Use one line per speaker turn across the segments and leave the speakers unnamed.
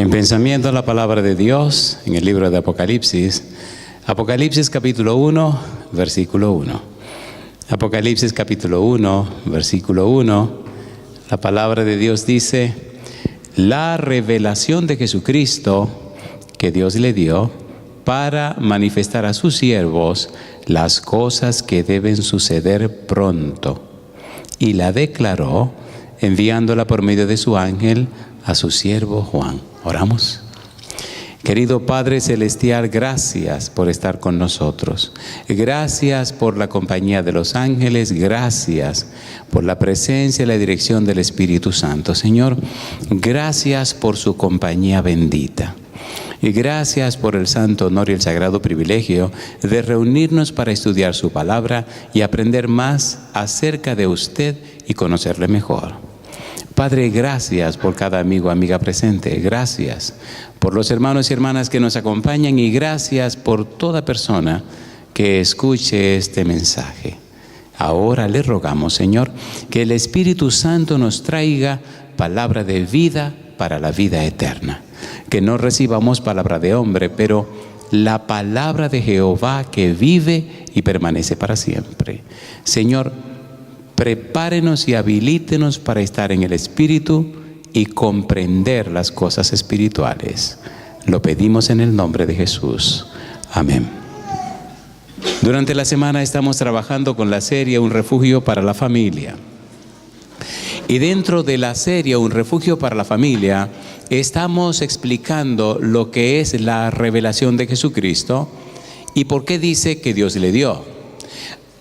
En pensamiento a la palabra de Dios, en el libro de Apocalipsis, Apocalipsis capítulo 1, versículo 1. Apocalipsis capítulo 1, versículo 1, la palabra de Dios dice: la revelación de Jesucristo que Dios le dio para manifestar a sus siervos las cosas que deben suceder pronto. Y la declaró enviándola por medio de su ángel a su siervo Juan. Oramos. Querido Padre Celestial, gracias por estar con nosotros. Gracias por la compañía de los ángeles. Gracias por la presencia y la dirección del Espíritu Santo. Señor, gracias por su compañía bendita. Y gracias por el santo honor y el sagrado privilegio de reunirnos para estudiar su palabra y aprender más acerca de usted y conocerle mejor. Padre, gracias por cada amigo o amiga presente. Gracias por los hermanos y hermanas que nos acompañan y gracias por toda persona que escuche este mensaje. Ahora le rogamos, Señor, que el Espíritu Santo nos traiga palabra de vida para la vida eterna. Que no recibamos palabra de hombre, pero la palabra de Jehová que vive y permanece para siempre. Señor, prepárenos y habilítenos para estar en el Espíritu y comprender las cosas espirituales. Lo pedimos en el nombre de Jesús. Amén. Durante la semana estamos trabajando con la serie Un refugio para la familia. Y dentro de la serie Un refugio para la familia, estamos explicando lo que es la revelación de Jesucristo y por qué dice que Dios le dio.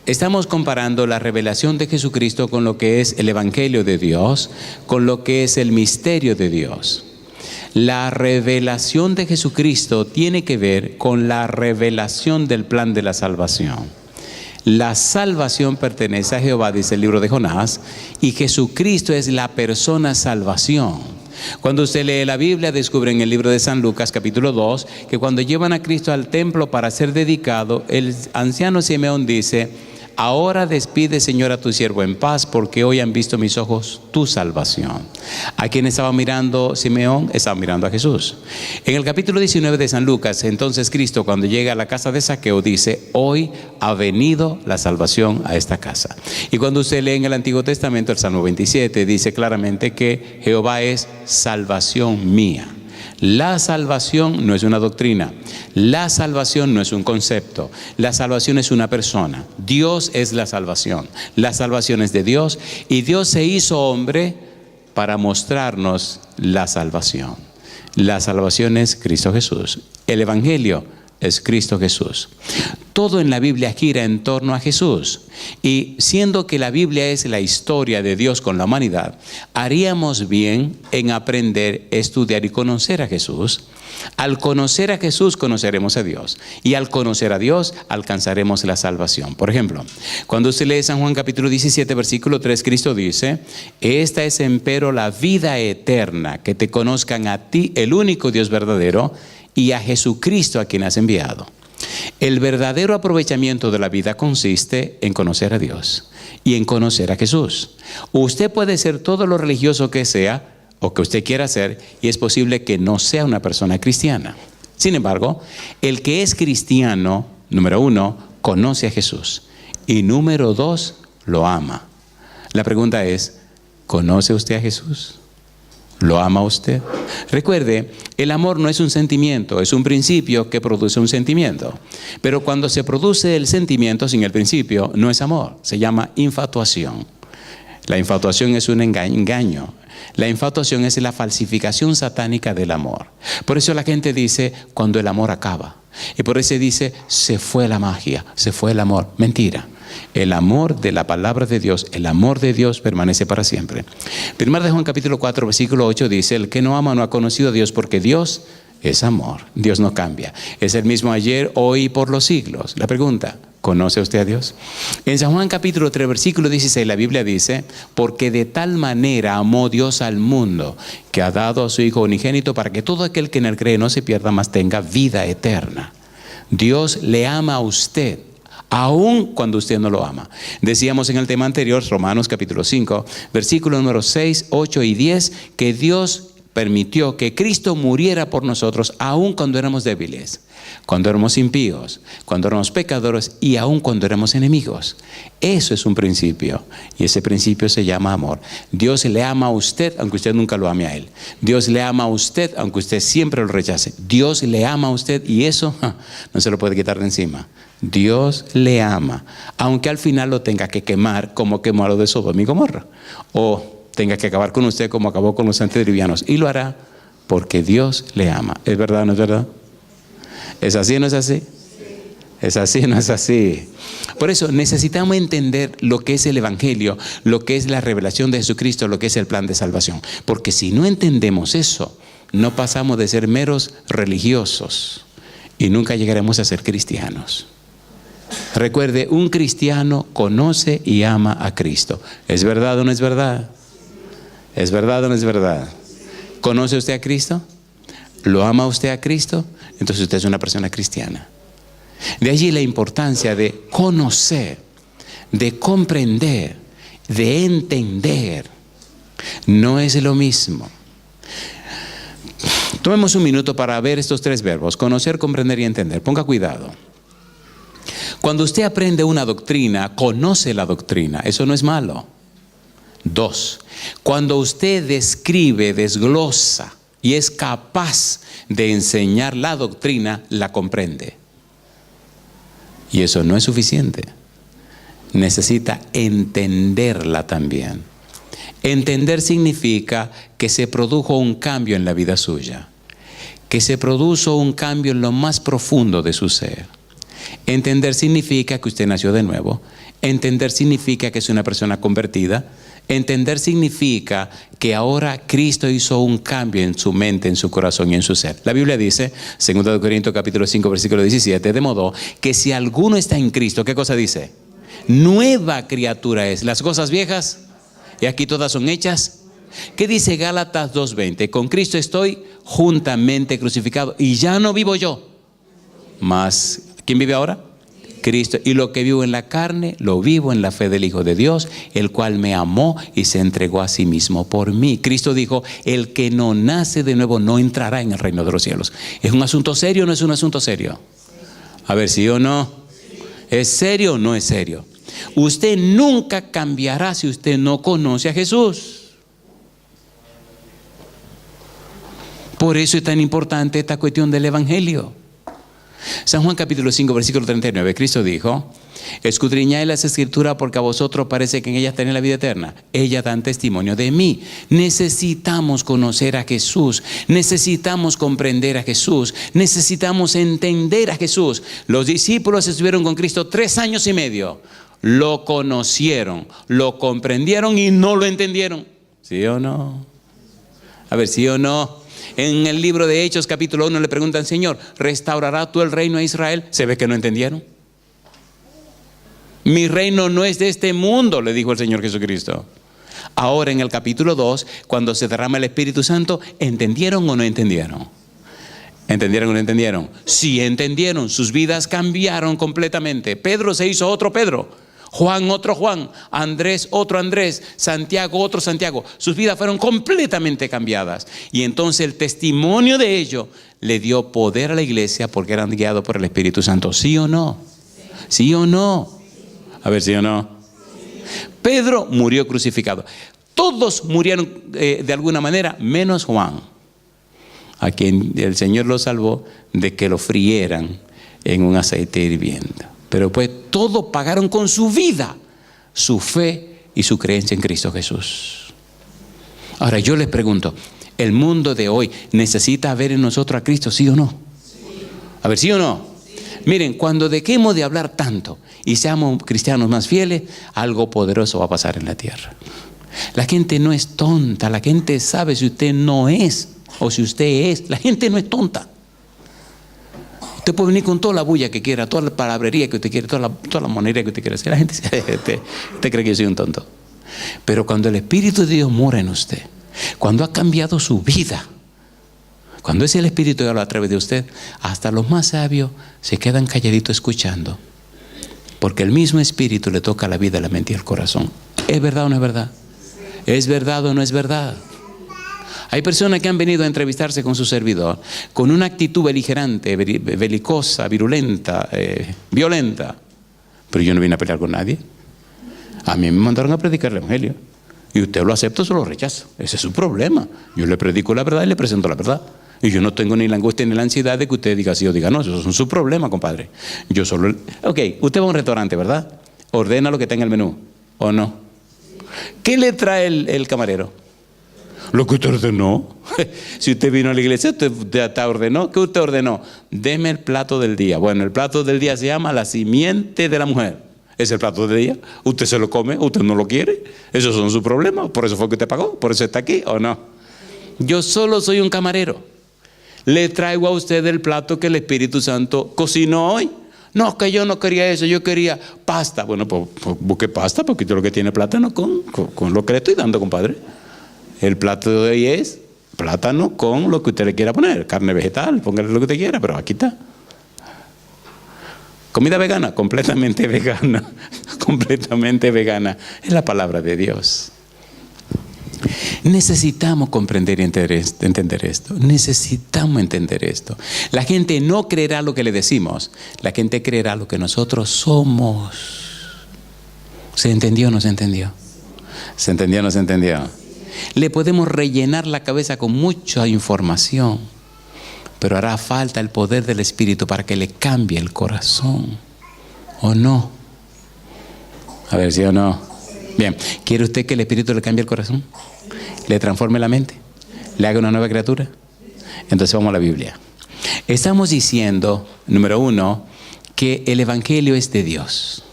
Estamos comparando la revelación de Jesucristo con lo que es el Evangelio de Dios, con lo que es el misterio de Dios. La revelación de Jesucristo tiene que ver con la revelación del plan de la salvación. La salvación pertenece a Jehová, dice el libro de Jonás, y Jesucristo es la persona salvación. Cuando usted lee la Biblia, descubre en el libro de San Lucas, capítulo 2, que cuando llevan a Cristo al templo para ser dedicado, el anciano Simeón dice: ahora despide, Señor, a tu siervo en paz, porque hoy han visto mis ojos tu salvación. ¿A quién estaba mirando Simeón? Estaba mirando a Jesús. En el capítulo 19 de San Lucas, entonces Cristo, cuando llega a la casa de Zaqueo, dice: hoy ha venido la salvación a esta casa. Y cuando usted lee en el Antiguo Testamento, el Salmo 27, dice claramente que Jehová es salvación mía. La salvación no es una doctrina, la salvación no es un concepto, la salvación es una persona. Dios es la salvación es de Dios y Dios se hizo hombre para mostrarnos la salvación. La salvación es Cristo Jesús, el Evangelio es Cristo Jesús. Todo en la Biblia gira en torno a Jesús. Y siendo que la Biblia es la historia de Dios con la humanidad, haríamos bien en aprender, estudiar y conocer a Jesús. Al conocer a Jesús, conoceremos a Dios. Y al conocer a Dios, alcanzaremos la salvación. Por ejemplo, cuando usted lee San Juan capítulo 17, versículo 3, Cristo dice: esta es empero la vida eterna, que te conozcan a ti, el único Dios verdadero, y a Jesucristo a quien has enviado. El verdadero aprovechamiento de la vida consiste en conocer a Dios y en conocer a Jesús. Usted puede ser todo lo religioso que sea o que usted quiera ser y es posible que no sea una persona cristiana. Sin embargo, el que es cristiano, número 1, conoce a Jesús y número 2, lo ama. La pregunta es: ¿conoce usted a Jesús? ¿Lo ama usted? Recuerde, el amor no es un sentimiento, es un principio que produce un sentimiento. Pero cuando se produce el sentimiento sin el principio, no es amor, se llama infatuación. La infatuación es un engaño. La infatuación es la falsificación satánica del amor. Por eso la gente dice: cuando el amor acaba. Y por eso dice: se fue la magia, se fue el amor. Mentira. El amor de la palabra de Dios, el amor de Dios permanece para siempre. Primera de Juan capítulo 4, versículo 8 dice: el que no ama no ha conocido a Dios, porque Dios es amor. Dios no cambia. Es el mismo ayer, hoy y por los siglos. La pregunta: ¿conoce usted a Dios? En San Juan capítulo 3, versículo 16, la Biblia dice: porque de tal manera amó Dios al mundo, que ha dado a su Hijo unigénito, para que todo aquel que en él cree no se pierda, mas tenga vida eterna. Dios le ama a usted, aun cuando usted no lo ama. Decíamos en el tema anterior, Romanos capítulo 5, versículo número 6, 8 y 10, que Dios permitió que Cristo muriera por nosotros, aun cuando éramos débiles, cuando éramos impíos, cuando éramos pecadores y aun cuando éramos enemigos. Eso es un principio, y ese principio se llama amor. Dios le ama a usted aunque usted nunca lo ame a Él. Dios le ama a usted aunque usted siempre lo rechace. Dios le ama a usted y eso no se lo puede quitar de encima. Dios le ama, aunque al final lo tenga que quemar como quemó a lo de Sodoma y Gomorra, o tenga que acabar con usted como acabó con los antediluvianos, y lo hará porque Dios le ama. ¿Es verdad o no es verdad? ¿Es así o no es así? ¿Es así o no es así? Por eso necesitamos entender lo que es el Evangelio, lo que es la revelación de Jesucristo, lo que es el plan de salvación. Porque si no entendemos eso, no pasamos de ser meros religiosos y nunca llegaremos a ser cristianos. Recuerde, un cristiano conoce y ama a Cristo. ¿Es verdad o no es verdad? ¿Es verdad o no es verdad? ¿Conoce usted a Cristo? ¿Lo ama usted a Cristo? Entonces usted es una persona cristiana. De allí la importancia de conocer, de comprender, de entender. No es lo mismo. Tomemos un minuto para ver estos tres verbos: conocer, comprender y entender. Ponga cuidado. Cuando usted aprende una doctrina, conoce la doctrina. Eso no es malo. 2. Cuando usted describe, desglosa y es capaz de enseñar la doctrina, la comprende. Y eso no es suficiente. Necesita entenderla también. Entender significa que se produjo un cambio en la vida suya, que se produjo un cambio en lo más profundo de su ser. Entender significa que usted nació de nuevo. Entender significa que es una persona convertida. Entender significa que ahora Cristo hizo un cambio en su mente, en su corazón y en su ser. La Biblia dice, 2 Corintios capítulo 5, versículo 17, de modo que si alguno está en Cristo, ¿qué cosa dice? Nueva criatura es. Las cosas viejas, y aquí todas son hechas. ¿Qué dice Gálatas 2:20? Con Cristo estoy juntamente crucificado y ya no vivo yo, mas ¿quién vive ahora? Cristo. Y lo que vivo en la carne, lo vivo en la fe del Hijo de Dios, el cual me amó y se entregó a sí mismo por mí. Cristo dijo, el que no nace de nuevo no entrará en el reino de los cielos. ¿Es un asunto serio o no es un asunto serio? A ver, ¿sí o no? ¿Es serio o no es serio? Usted nunca cambiará si usted no conoce a Jesús. Por eso es tan importante esta cuestión del Evangelio. San Juan capítulo 5 versículo 39, Cristo dijo, escudriñad las escrituras porque a vosotros parece que en ellas tenéis la vida eterna. Ellas dan testimonio de mí. Necesitamos conocer a Jesús, necesitamos comprender a Jesús, necesitamos entender a Jesús. Los discípulos estuvieron con Cristo 3 años y medio. Lo conocieron, lo comprendieron y no lo entendieron. ¿Sí o no? A ver, ¿sí o no? En el libro de Hechos capítulo 1 le preguntan, Señor, ¿restaurará tú el reino a Israel? Se ve que no entendieron. Mi reino no es de este mundo, le dijo el Señor Jesucristo. Ahora en el capítulo 2, cuando se derrama el Espíritu Santo, ¿entendieron o no entendieron? ¿Entendieron o no entendieron? Sí entendieron, sus vidas cambiaron completamente. Pedro se hizo otro Pedro. Juan otro Juan, Andrés otro Andrés, Santiago otro Santiago. Sus vidas fueron completamente cambiadas. Y entonces el testimonio de ello le dio poder a la iglesia porque eran guiados por el Espíritu Santo. ¿Sí o no? ¿Sí o no? A ver, ¿sí o no? Pedro murió crucificado. Todos murieron de alguna manera, menos Juan, a quien el Señor lo salvó de que lo frieran en un aceite hirviendo. Pero pues todos pagaron con su vida, su fe y su creencia en Cristo Jesús. Ahora yo les pregunto, ¿el mundo de hoy necesita ver en nosotros a Cristo, sí o no? A ver, ¿sí o no? Miren, cuando dejemos de hablar tanto y seamos cristianos más fieles, algo poderoso va a pasar en la tierra. La gente no es tonta, la gente sabe si usted no es o si usted es. La gente no es tonta. Usted puede venir con toda la bulla que quiera, toda la palabrería que usted quiere, toda la monería que usted quiera hacer. La gente usted cree que yo soy un tonto. Pero cuando el Espíritu de Dios mora en usted, cuando ha cambiado su vida, cuando es el Espíritu que habla a través de usted, hasta los más sabios se quedan calladitos escuchando. Porque el mismo Espíritu le toca la vida, la mente y el corazón. ¿Es verdad o no es verdad? ¿Es verdad o no es verdad? Hay personas que han venido a entrevistarse con su servidor con una actitud beligerante, belicosa, virulenta, violenta. Pero yo no vine a pelear con nadie. A mí me mandaron a predicar el evangelio. Y usted lo acepta o se lo rechaza. Ese es su problema. Yo le predico la verdad y le presento la verdad. Y yo no tengo ni la angustia ni la ansiedad de que usted diga sí o diga no. Eso es su problema, compadre. Yo solo... Ok, usted va a un restaurante, ¿verdad? Ordena lo que está en el menú, ¿o no? ¿Qué le trae el camarero? Lo que usted ordenó. Si usted vino a la iglesia, usted ordenó. ¿Qué usted ordenó? Deme el plato del día. Bueno, el plato del día se llama la simiente de la mujer. Es el plato del día. Usted se lo come, usted no lo quiere. Esos son sus problemas. Por eso fue que usted pagó. Por eso está aquí, ¿o no? Yo solo soy un camarero. Le traigo a usted el plato que el Espíritu Santo cocinó hoy. No, que yo no quería eso, yo quería pasta. Bueno, pues busque pasta, porque yo lo que tiene plátano con lo que le estoy dando, compadre. El plato de hoy es plátano con lo que usted le quiera poner. Carne vegetal, póngale lo que usted quiera, pero aquí está. Comida vegana, completamente vegana. Completamente vegana. Es la palabra de Dios. Necesitamos comprender y entender esto. Necesitamos entender esto. La gente no creerá lo que le decimos. La gente creerá lo que nosotros somos. ¿Se entendió o no se entendió? ¿Se entendió o no se entendió? Le podemos rellenar la cabeza con mucha información, pero hará falta el poder del Espíritu para que le cambie el corazón. ¿O no? A ver, ¿sí o no? Bien, ¿quiere usted que el Espíritu le cambie el corazón? ¿Le transforme la mente? ¿Le haga una nueva criatura? Entonces vamos a la Biblia. Estamos diciendo, número 1, que el Evangelio es de Dios.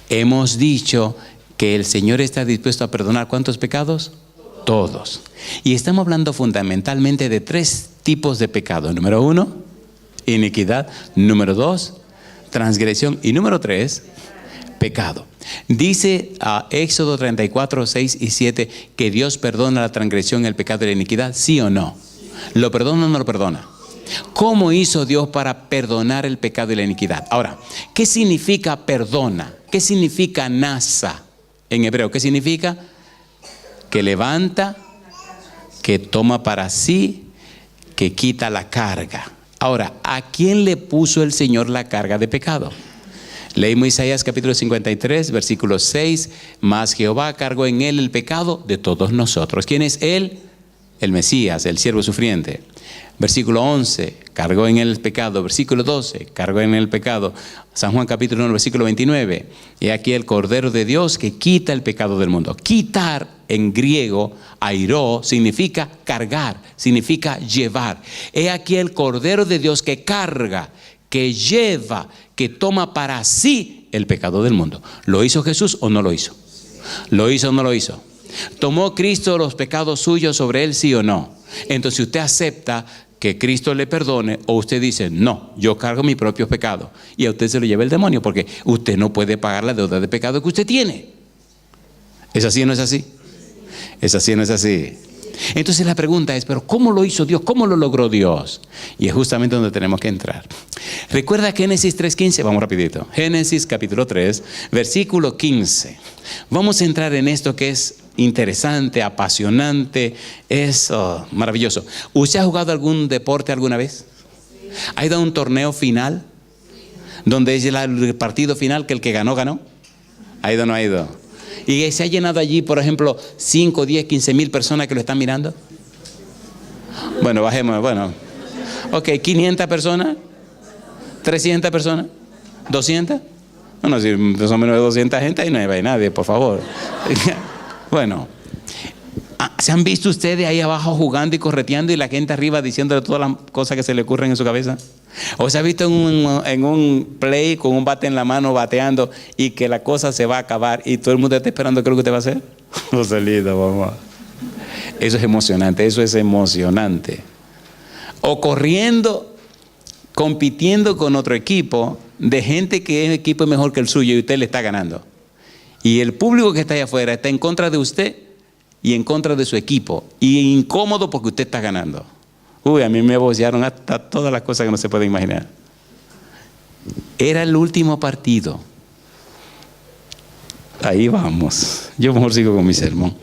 Hemos dicho que el Señor está dispuesto a perdonar ¿cuántos pecados? Todos. Y estamos hablando fundamentalmente de 3 tipos de pecado. Número 1, iniquidad. Número 2, transgresión. Y número 3, pecado. Dice a Éxodo 34, 6 y 7 que Dios perdona la transgresión, el pecado y la iniquidad, ¿sí o no? ¿Lo perdona o no lo perdona? ¿Cómo hizo Dios para perdonar el pecado y la iniquidad? Ahora, ¿qué significa perdona? ¿Qué significa nasa en hebreo? ¿Qué significa? Que levanta, que toma para sí, que quita la carga. Ahora, ¿a quién le puso el Señor la carga de pecado? Leímos Isaías capítulo 53, versículo 6. Mas Jehová cargó en él el pecado de todos nosotros. ¿Quién es él? El Mesías, el siervo sufriente. Versículo 11, cargó en él el pecado. Versículo 12, cargó en él el pecado. San Juan capítulo 1, versículo 29. He aquí el Cordero de Dios que quita el pecado del mundo. Quitar en griego, airó, significa cargar, significa llevar. He aquí el Cordero de Dios que carga, que lleva, que toma para sí el pecado del mundo. ¿Lo hizo Jesús o no lo hizo? ¿Lo hizo o no lo hizo? ¿Tomó Cristo los pecados suyos sobre él, sí o no? Entonces usted acepta que Cristo le perdone, o usted dice, no, yo cargo mi propio pecado, y a usted se lo lleva el demonio, porque usted no puede pagar la deuda de pecado que usted tiene. ¿Es así o no es así? ¿Es así o no es así? Entonces la pregunta es, ¿pero cómo lo hizo Dios? ¿Cómo lo logró Dios? Y es justamente donde tenemos que entrar. Recuerda Génesis 3:15, vamos rapidito. Génesis capítulo 3, versículo 15. Vamos a entrar en esto que es interesante, apasionante, es maravilloso. ¿Usted ha jugado algún deporte alguna vez? ¿Ha ido a un torneo final? Donde es el partido final que el que ganó, ganó. ¿Ha ido o no ha ido? Y se ha llenado allí, por ejemplo, 5, 10, 15 mil personas que lo están mirando. Bueno, bajemos, bueno. Ok, 500 personas, 300 personas, 200. Bueno, si más o menos 200 gente, ahí no hay nadie, por favor. Bueno, ¿se han visto ustedes ahí abajo jugando y correteando y la gente arriba diciéndole todas las cosas que se le ocurren en su cabeza? ¿O se ha visto en un play con un bate en la mano bateando y que la cosa se va a acabar y todo el mundo está esperando qué es lo que usted va a hacer? Joselito, mamá. Eso es emocionante, eso es emocionante. O corriendo, compitiendo con otro equipo de gente que el equipo es mejor que el suyo y usted le está ganando. Y el público que está allá afuera está en contra de usted y en contra de su equipo. Y incómodo porque usted está ganando. Uy, a mí me vocearon hasta todas las cosas que no se pueden imaginar. Era el último partido. Ahí vamos. Yo mejor sigo con mi sermón.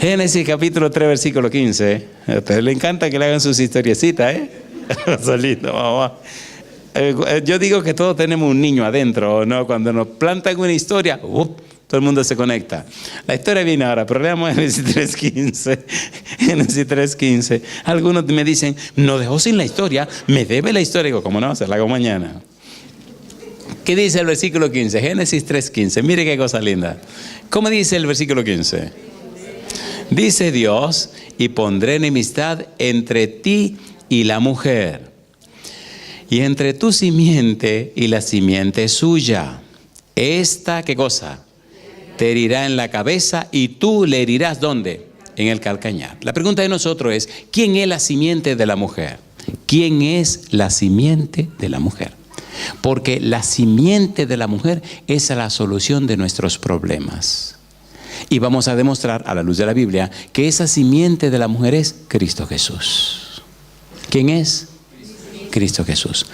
Génesis capítulo 3, versículo 15. A ustedes les encanta que le hagan sus historiecitas, ¿eh? Solito, mamá. Yo digo que todos tenemos un niño adentro, ¿no? Cuando nos plantan una historia, todo el mundo se conecta. La historia viene ahora, pero leamos Génesis 3.15. Génesis 3.15. Algunos me dicen, no dejó sin la historia, me debe la historia. Digo, ¿cómo no? Se la hago mañana. ¿Qué dice el versículo 15? Génesis 3.15. Mire qué cosa linda. ¿Cómo dice el versículo 15? Dice Dios, y pondré enemistad entre ti y la mujer, y entre tu simiente y la simiente suya. Esta, ¿qué cosa? Te herirá en la cabeza y tú le herirás, ¿dónde? En el calcañar. La pregunta de nosotros es, ¿quién es la simiente de la mujer? ¿Quién es la simiente de la mujer? Porque la simiente de la mujer es la solución de nuestros problemas. Y vamos a demostrar a la luz de la Biblia que esa simiente de la mujer es Cristo Jesús. ¿Quién es? Cristo Jesús.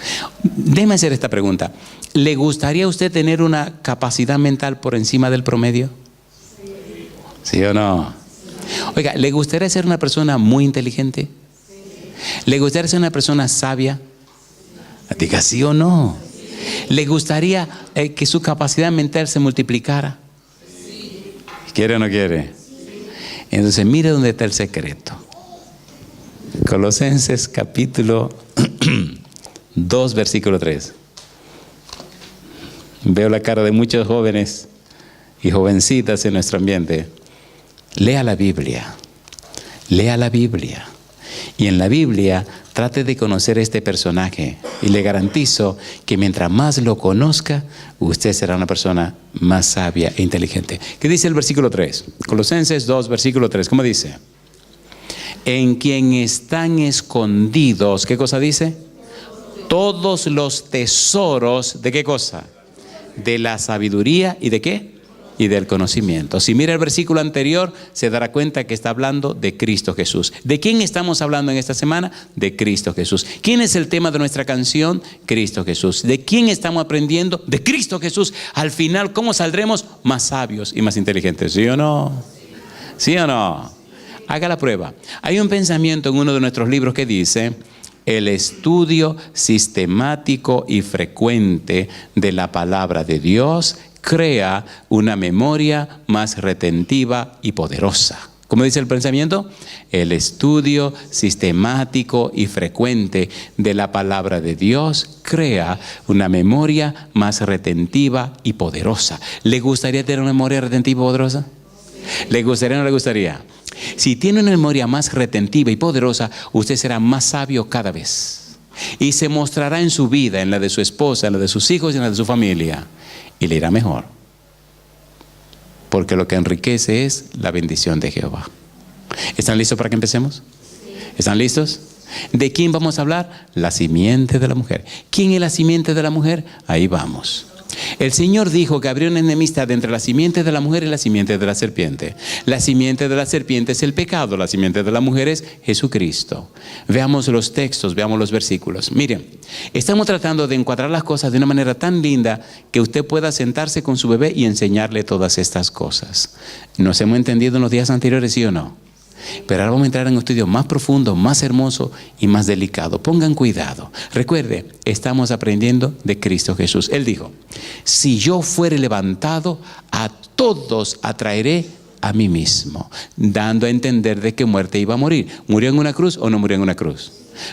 Déjeme hacer esta pregunta. ¿Le gustaría a usted tener una capacidad mental por encima del promedio? ¿Sí o no? Oiga, ¿le gustaría ser una persona muy inteligente? ¿Le gustaría ser una persona sabia? Diga sí o no. ¿Le gustaría que su capacidad mental se multiplicara? ¿Quiere o no quiere? Entonces mire dónde está el secreto. Colosenses capítulo 2, versículo 3. Veo la cara de muchos jóvenes y jovencitas en nuestro ambiente. Lea la Biblia. Lea la Biblia. Y en la Biblia trate de conocer este personaje. Y le garantizo que mientras más lo conozca, usted será una persona más sabia e inteligente. ¿Qué dice el versículo 3? Colosenses 2, versículo 3. ¿Cómo dice? En quien están escondidos, ¿qué cosa dice? Todos los tesoros, ¿de qué cosa? De la sabiduría y ¿de qué? Y del conocimiento. Si mira el versículo anterior, se dará cuenta que está hablando de Cristo Jesús. ¿De quién estamos hablando en esta semana? De Cristo Jesús. ¿Quién es el tema de nuestra canción? Cristo Jesús. ¿De quién estamos aprendiendo? De Cristo Jesús. Al final, ¿cómo saldremos? Más sabios y más inteligentes. ¿Sí o no? ¿Sí o no? Haga la prueba. Hay un pensamiento en uno de nuestros libros que dice: el estudio sistemático y frecuente de la palabra de Dios crea una memoria más retentiva y poderosa. ¿Cómo dice el pensamiento? El estudio sistemático y frecuente de la palabra de Dios crea una memoria más retentiva y poderosa. ¿Le gustaría tener una memoria retentiva y poderosa? ¿Le gustaría o no le gustaría? Si tiene una memoria más retentiva y poderosa, usted será más sabio cada vez. Y se mostrará en su vida, en la de su esposa, en la de sus hijos y en la de su familia. Y le irá mejor. Porque lo que enriquece es la bendición de Jehová. ¿Están listos para que empecemos? ¿Están listos? ¿De quién vamos a hablar? La simiente de la mujer. ¿Quién es la simiente de la mujer? Ahí vamos. El Señor dijo que habría una enemistad entre la simiente de la mujer y la simiente de la serpiente. La simiente de la serpiente es el pecado, la simiente de la mujer es Jesucristo. Veamos los textos, veamos los versículos. Miren, estamos tratando de encuadrar las cosas de una manera tan linda que usted pueda sentarse con su bebé y enseñarle todas estas cosas. ¿Nos hemos entendido en los días anteriores, sí o no? Pero ahora vamos a entrar en un estudio más profundo, más hermoso y más delicado. Pongan cuidado. Recuerde, estamos aprendiendo de Cristo Jesús. Él dijo: si yo fuere levantado, a todos atraeré a mí mismo, dando a entender de qué muerte iba a morir. ¿Murió en una cruz o no murió en una cruz?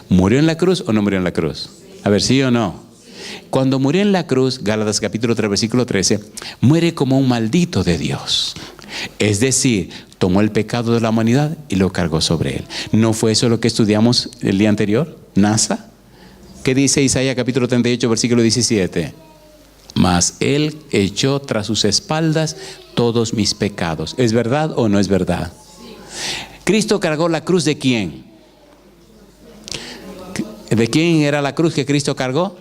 ¿Murió en la cruz o no murió en la cruz? A ver, ¿sí o no? Cuando murió en la cruz, Gálatas capítulo 3, versículo 13, muere como un maldito de Dios. Es decir, tomó el pecado de la humanidad y lo cargó sobre él. ¿No fue eso lo que estudiamos el día anterior? ¿NASA? ¿Qué dice Isaías capítulo 38, versículo 17? Mas él echó tras sus espaldas todos mis pecados. ¿Es verdad o no es verdad? ¿Cristo cargó la cruz de quién? ¿De quién era la cruz que Cristo cargó?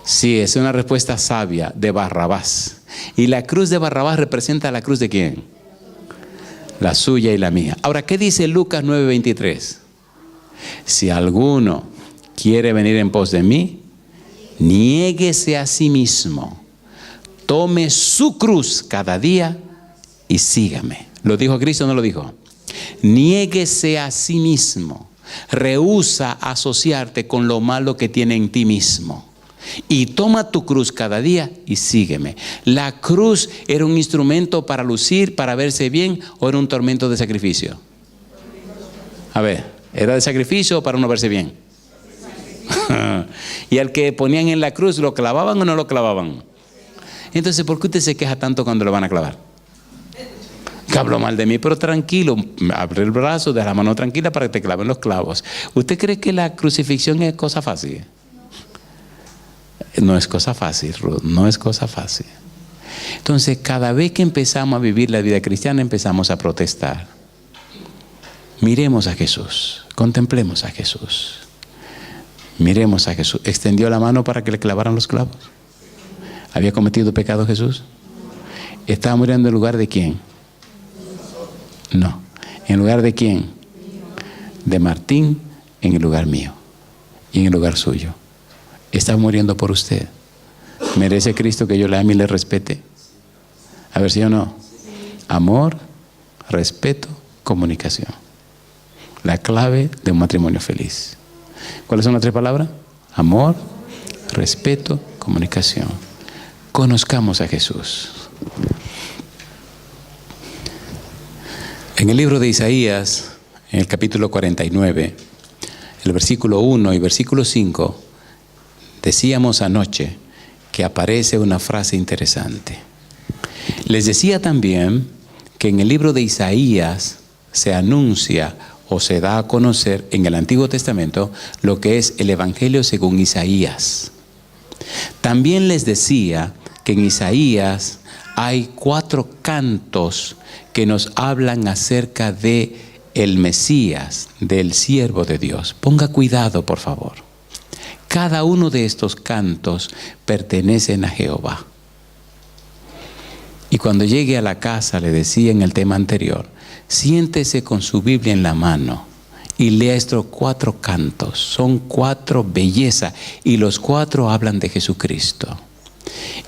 Sí, es una respuesta sabia, de Barrabás. ¿Y la cruz de Barrabás representa la cruz de quién? La suya y la mía. Ahora, ¿qué dice Lucas 9:23? Si alguno quiere venir en pos de mí, niéguese a sí mismo, tome su cruz cada día y sígame. ¿Lo dijo Cristo o no lo dijo? Niéguese a sí mismo. Rehúsa asociarte con lo malo que tiene en ti mismo. Y toma tu cruz cada día y sígueme. ¿La cruz era un instrumento para lucir, para verse bien, o era un tormento de sacrificio? A ver, ¿era de sacrificio o para uno verse bien? Y al que ponían en la cruz, ¿lo clavaban o no lo clavaban? Entonces, ¿por qué usted se queja tanto cuando lo van a clavar? Que habló mal de mí, pero tranquilo, abre el brazo, deja la mano tranquila para que te claven los clavos. ¿Usted cree que la crucifixión es cosa fácil? No es cosa fácil, Ruth, no es cosa fácil. Entonces, cada vez que empezamos a vivir la vida cristiana, empezamos a protestar. Miremos a Jesús, contemplemos a Jesús. Miremos a Jesús. ¿Extendió la mano para que le clavaran los clavos? ¿Había cometido pecado Jesús? ¿Estaba muriendo en lugar de quién? No. ¿En lugar de quién? De Martín, en el lugar mío y en el lugar suyo. Está muriendo por usted. ¿Merece Cristo que yo le ame y le respete? A ver si o no. Amor, respeto, comunicación. La clave de un matrimonio feliz. ¿Cuáles son las 3 palabras? Amor, respeto, comunicación. Conozcamos a Jesús. En el libro de Isaías, en el capítulo 49, el versículo 1 y versículo 5, decíamos anoche que aparece una frase interesante. Les decía también que en el libro de Isaías se anuncia o se da a conocer en el Antiguo Testamento lo que es el Evangelio según Isaías. También les decía que en Isaías hay 4 cantos que nos hablan acerca de el Mesías, del siervo de Dios. Ponga cuidado, por favor. Cada uno de estos cantos pertenecen a Jehová. Y cuando llegue a la casa, le decía en el tema anterior, siéntese con su Biblia en la mano y lea estos 4 cantos. Son 4 bellezas y los 4 hablan de Jesucristo.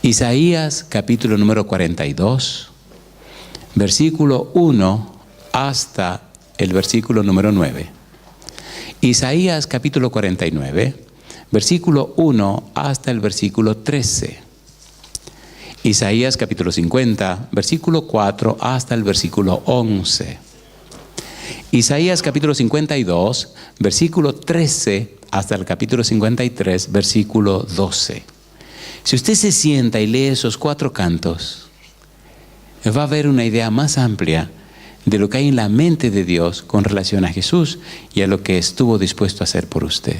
Isaías capítulo número 42, versículo 1 hasta el versículo número 9. Isaías capítulo 49, versículo 1 hasta el versículo 13. Isaías capítulo 50, versículo 4 hasta el versículo 11. Isaías capítulo 52, versículo 13 hasta el capítulo 53, versículo 12. Si usted se sienta y lee esos 4 cantos, va a ver una idea más amplia de lo que hay en la mente de Dios con relación a Jesús y a lo que estuvo dispuesto a hacer por usted.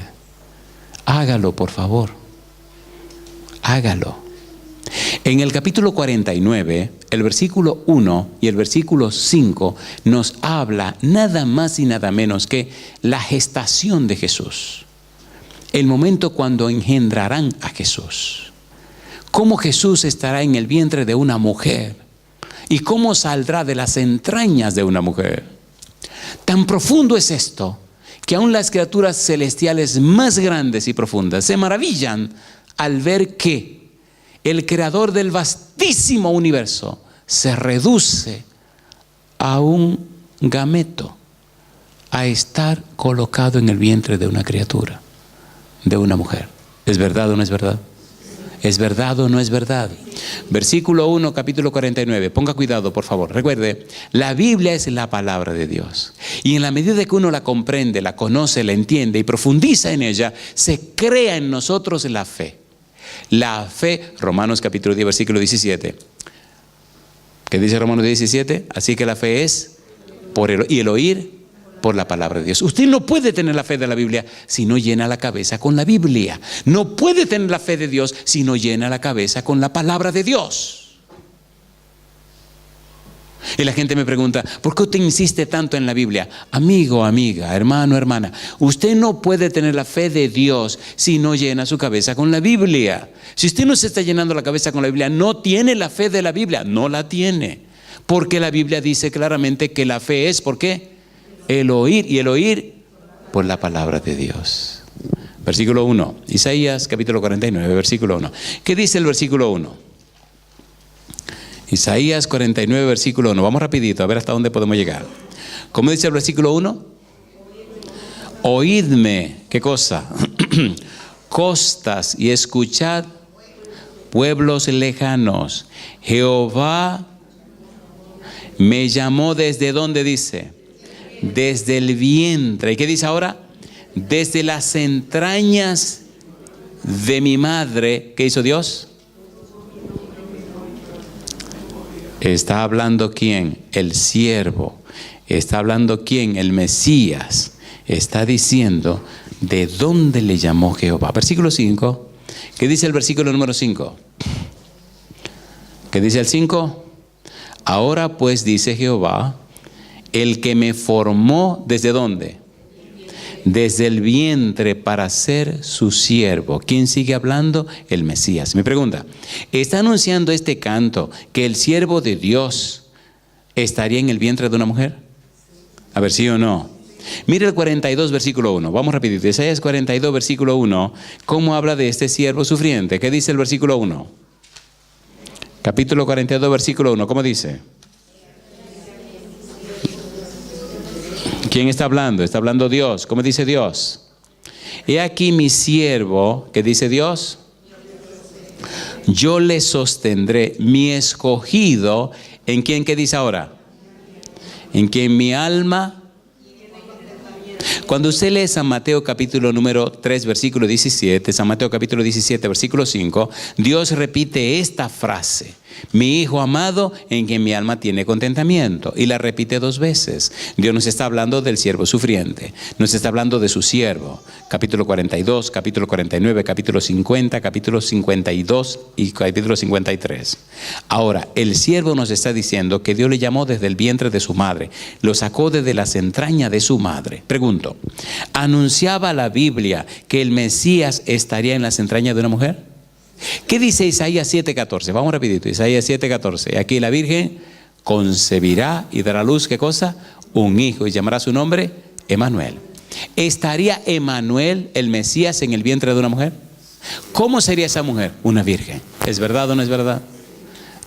Hágalo, por favor. Hágalo. En el capítulo 49, el versículo 1 y el versículo 5 nos habla nada más y nada menos que la gestación de Jesús. El momento cuando engendrarán a Jesús. Cómo Jesús estará en el vientre de una mujer y cómo saldrá de las entrañas de una mujer. Tan profundo es esto que aún las criaturas celestiales más grandes y profundas se maravillan al ver que el creador del vastísimo universo se reduce a un gameto, a estar colocado en el vientre de una criatura, de una mujer. ¿Es verdad o no es verdad? ¿Es verdad o no es verdad? Versículo 1, capítulo 49. Ponga cuidado, por favor. Recuerde, la Biblia es la palabra de Dios. Y en la medida que uno la comprende, la conoce, la entiende y profundiza en ella, se crea en nosotros la fe. La fe, Romanos capítulo 10, versículo 17. ¿Qué dice Romanos 17? Así que la fe es por el oír por la palabra de Dios. Usted no puede tener la fe de la Biblia si no llena la cabeza con la Biblia. No puede tener la fe de Dios si no llena la cabeza con la palabra de Dios. Y la gente me pregunta, ¿por qué usted insiste tanto en la Biblia? Amigo, amiga, hermano, hermana, usted no puede tener la fe de Dios si no llena su cabeza con la Biblia. Si usted no se está llenando la cabeza con la Biblia, no tiene la fe de la Biblia, no la tiene. Porque la Biblia dice claramente que la fe es, ¿por qué? El oír, y el oír por la palabra de Dios. Versículo 1, Isaías capítulo 49, versículo 1. ¿Qué dice el versículo 1? Isaías 49, versículo 1. Vamos rapidito, a ver hasta dónde podemos llegar. ¿Cómo dice el versículo 1? Oídme, ¿qué cosa? Costas, y escuchad, pueblos lejanos. Jehová me llamó desde ¿dónde dice? Desde el vientre. ¿Y qué dice ahora? Desde las entrañas de mi madre. ¿Qué hizo Dios? ¿Está hablando quién? El siervo. ¿Está hablando quién? El Mesías. Está diciendo de dónde le llamó Jehová. Versículo 5. ¿Qué dice el versículo número 5? ¿Qué dice el 5? Ahora pues dice Jehová, el que me formó, ¿desde dónde? Desde el vientre para ser su siervo. ¿Quién sigue hablando? El Mesías. Mi pregunta, ¿está anunciando este canto que el siervo de Dios estaría en el vientre de una mujer? A ver, ¿sí o no? Mire el 42, versículo 1. Vamos rapidito. Isaías 42, versículo 1. ¿Cómo habla de este siervo sufriente? ¿Qué dice el versículo 1? Capítulo 42, versículo 1. ¿Cómo dice? ¿Quién está hablando? Está hablando Dios. ¿Cómo dice Dios? He aquí mi siervo, ¿qué dice Dios? Yo le sostendré, mi escogido. ¿En quién? ¿Qué dice ahora? En quien mi alma. Cuando usted lee San Mateo capítulo número 3, versículo 17, San Mateo capítulo 17, versículo 5, Dios repite esta frase: mi hijo amado en quien mi alma tiene contentamiento. Y la repite 2 veces. Dios nos está hablando del siervo sufriente. Nos está hablando de su siervo. Capítulo 42, capítulo 49, capítulo 50, capítulo 52 y capítulo 53. Ahora, el siervo nos está diciendo que Dios le llamó desde el vientre de su madre. Lo sacó desde las entrañas de su madre. Pregunto, ¿anunciaba la Biblia que el Mesías estaría en las entrañas de una mujer? ¿Qué dice Isaías 7:14? Vamos rapidito, Isaías 7:14. Aquí la Virgen concebirá y dará a luz, ¿qué cosa? Un hijo, y llamará su nombre Emanuel. ¿Estaría Emanuel, el Mesías, en el vientre de una mujer? ¿Cómo sería esa mujer? Una virgen. ¿Es verdad o no es verdad?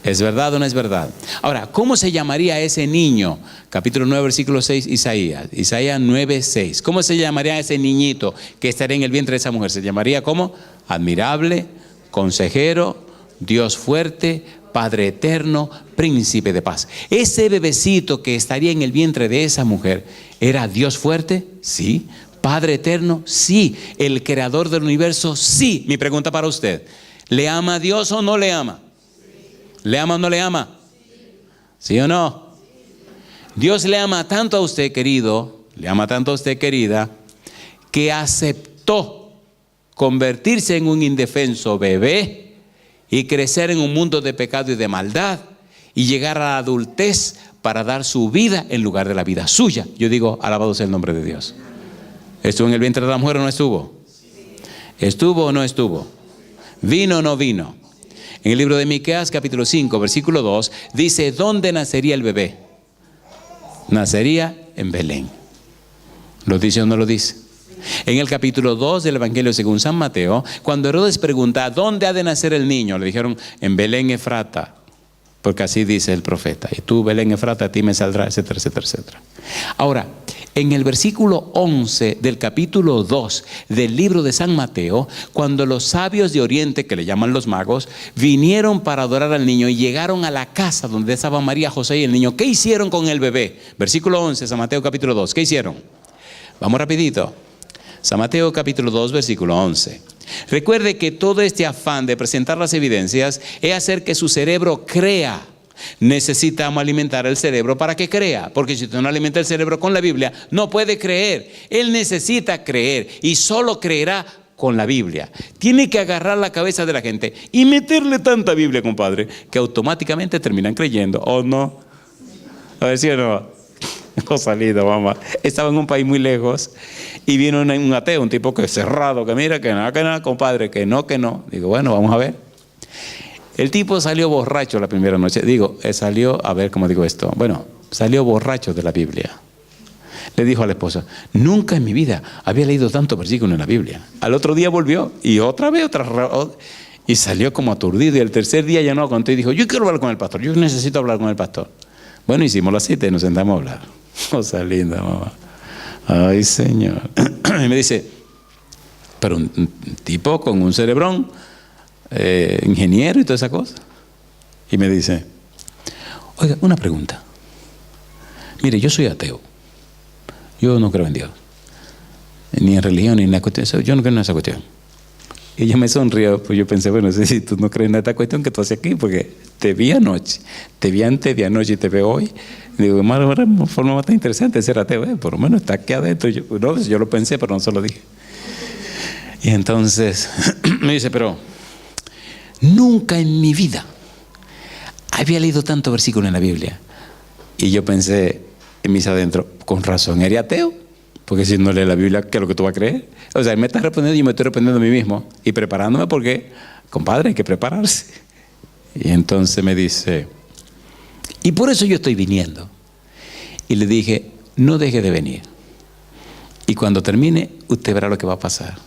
¿Es verdad o no es verdad? Ahora, ¿cómo se llamaría ese niño? Capítulo 9, versículo 6, Isaías 9:6. ¿Cómo se llamaría ese niñito que estaría en el vientre de esa mujer? Se llamaría ¿cómo? Admirable, Consejero, Dios fuerte, Padre eterno, Príncipe de paz. Ese bebecito que estaría en el vientre de esa mujer, ¿era Dios fuerte? Sí. Padre eterno, sí. El creador del universo, sí. Mi pregunta para usted, ¿le ama a Dios o no le ama? ¿Le ama o no le ama? ¿Sí o no? Dios le ama tanto a usted, querido, le ama tanto a usted, querida, que aceptó convertirse en un indefenso bebé y crecer en un mundo de pecado y de maldad y llegar a la adultez para dar su vida en lugar de la vida suya. Yo digo, alabado sea el nombre de Dios. ¿Estuvo en el vientre de la mujer o no estuvo? ¿Estuvo o no estuvo? ¿Vino o no vino? En el libro de Miqueas capítulo 5 versículo 2 dice, ¿dónde nacería el bebé? Nacería en Belén. ¿Lo dice o no lo dice? En el capítulo 2 del Evangelio según San Mateo, cuando Herodes pregunta ¿dónde ha de nacer el niño? Le dijeron en Belén Efrata, porque así dice el profeta. Y tú, Belén Efrata, a ti me saldrá, etcétera, etcétera, etcétera. Ahora, en el versículo 11 del capítulo 2 del libro de San Mateo, cuando los sabios de Oriente, que le llaman los magos, vinieron para adorar al niño y llegaron a la casa donde estaba María, José y el niño, ¿qué hicieron con el bebé? Versículo 11, San Mateo capítulo 2, ¿qué hicieron? Vamos rapidito. San Mateo capítulo 2 versículo 11. Recuerde que todo este afán de presentar las evidencias es hacer que su cerebro crea. Necesitamos alimentar el cerebro para que crea, porque si usted no alimenta el cerebro con la Biblia, no puede creer. Él necesita creer y solo creerá con la Biblia. Tiene que agarrar la cabeza de la gente y meterle tanta Biblia, compadre, que automáticamente terminan creyendo, ¿o no? A ver si o no. No salido, mamá. Estaba en un país muy lejos y vino un ateo, un tipo que cerrado, que mira, que nada, compadre, que no. Digo, bueno, vamos a ver. El tipo salió borracho la primera noche. Digo, salió, a ver cómo digo esto. Bueno, salió borracho de la Biblia. Le dijo a la esposa, nunca en mi vida había leído tanto versículo en la Biblia. Al otro día volvió y otra vez, Y salió como aturdido, y el tercer día ya no aguantó y dijo, yo quiero hablar con el pastor, yo necesito hablar con el pastor. Bueno, hicimos la cita y nos sentamos a hablar. Cosa linda, mamá. Ay, Señor. Y me dice, pero un tipo con un cerebrón, ingeniero y toda esa cosa. Y me dice, oiga, una pregunta. Mire, yo soy ateo. Yo no creo en Dios. Ni en religión, ni en la cuestión. Yo no creo en esa cuestión. Y ella me sonrió, pues yo pensé, bueno, si tú no crees en esta cuestión, ¿qué tú haces aquí? Porque te vi anoche, te vi antes de anoche y te veo hoy. Y digo, una forma más interesante ser ateo, por lo menos está aquí adentro. Yo lo pensé, pero no se lo dije. Y entonces me dice, pero nunca en mi vida había leído tanto versículo en la Biblia. Y yo pensé en mis adentro, con razón, ¿eres ateo? Porque si no lees la Biblia, ¿qué es lo que tú vas a creer? O sea, él me está respondiendo y yo me estoy respondiendo a mí mismo. Y preparándome porque, compadre, hay que prepararse. Y entonces me dice, y por eso yo estoy viniendo. Y le dije, no deje de venir. Y cuando termine, usted verá lo que va a pasar.